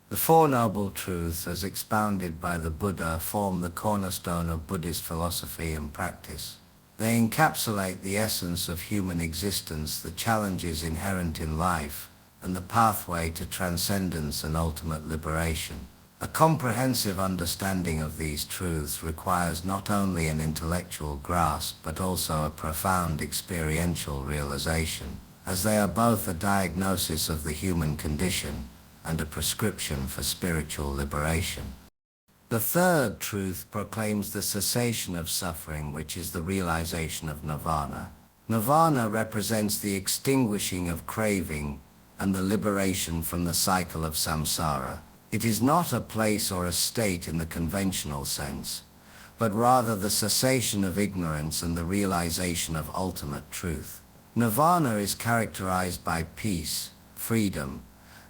The Four Noble Truths, as expounded by the Buddha, form the cornerstone of Buddhist philosophy and practice. They encapsulate the essence of human existence, the challenges inherent in life, and the pathway to transcendence and ultimate liberation. A comprehensive understanding of these truths requires not only an intellectual grasp but also a profound experiential realization, as they are both a diagnosis of the human condition and a prescription for spiritual liberation. The third truth proclaims the cessation of suffering, which is the realization of nirvana. Nirvana represents the extinguishing of craving and the liberation from the cycle of samsara. It is not a place or a state in the conventional sense, but rather the cessation of ignorance and the realization of ultimate truth. Nirvana is characterized by peace, freedom,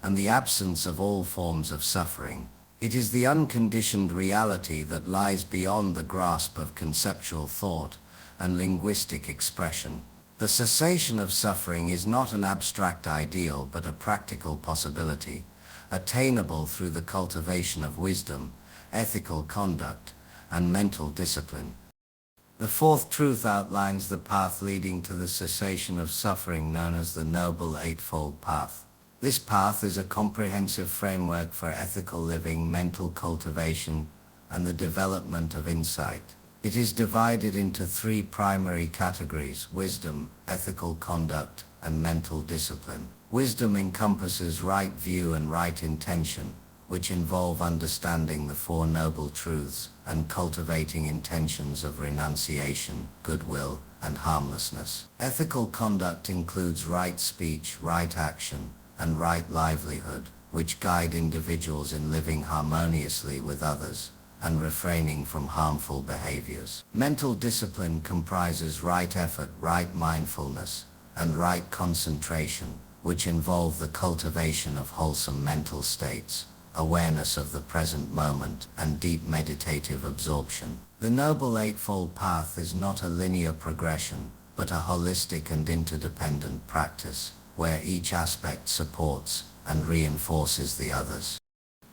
and the absence of all forms of suffering. It is the unconditioned reality that lies beyond the grasp of conceptual thought and linguistic expression. The cessation of suffering is not an abstract ideal but a practical possibility, attainable through the cultivation of wisdom, ethical conduct, and mental discipline. The fourth truth outlines the path leading to the cessation of suffering, known as the Noble Eightfold Path. This path is a comprehensive framework for ethical living, mental cultivation, and the development of insight. It is divided into three primary categories: wisdom, ethical conduct, and mental discipline. Wisdom encompasses right view and right intention, which involve understanding the Four Noble Truths and cultivating intentions of renunciation, goodwill, and harmlessness. Ethical conduct includes right speech, right action, and right livelihood, which guide individuals in living harmoniously with others and refraining from harmful behaviors. Mental discipline comprises right effort, right mindfulness, and right concentration, which involve the cultivation of wholesome mental states, awareness of the present moment, and deep meditative absorption. The Noble Eightfold Path is not a linear progression, but a holistic and interdependent practice, where each aspect supports and reinforces the others.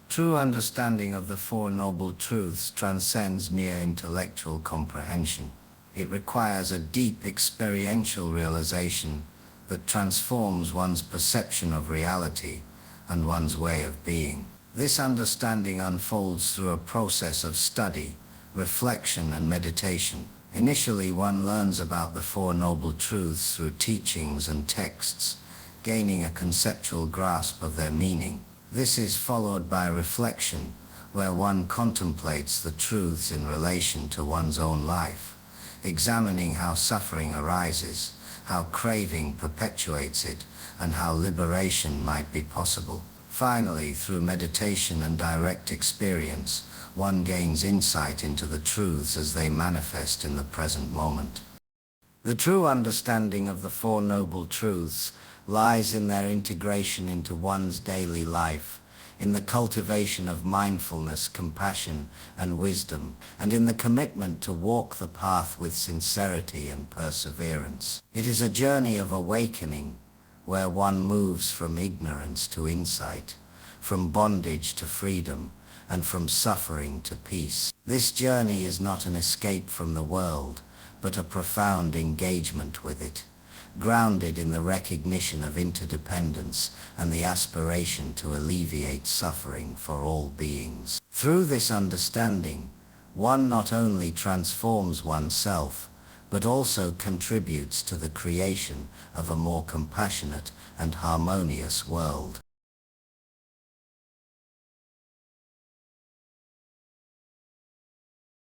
True understanding of the Four Noble Truths transcends mere intellectual comprehension. It requires a deep experiential realization that transforms one's perception of reality and one's way of being. This understanding unfolds through a process of study, reflection, and meditation. Initially, one learns about the Four Noble Truths through teachings and texts, gaining a conceptual grasp of their meaning. This is followed by reflection, where one contemplates the truths in relation to one's own life, examining how suffering arises, how craving perpetuates it, and how liberation might be possible. Finally, through meditation and direct experience, one gains insight into the truths as they manifest in the present moment. The true understanding of the Four Noble Truths lies in their integration into one's daily life, in the cultivation of mindfulness, compassion, and wisdom, and in the commitment to walk the path with sincerity and perseverance. It is a journey of awakening, where one moves from ignorance to insight, from bondage to freedom, and from suffering to peace. This journey is not an escape from the world, but a profound engagement with it, grounded in the recognition of interdependence and the aspiration to alleviate suffering for all beings. Through this understanding, one not only transforms oneself, but also contributes to the creation of a more compassionate and harmonious world.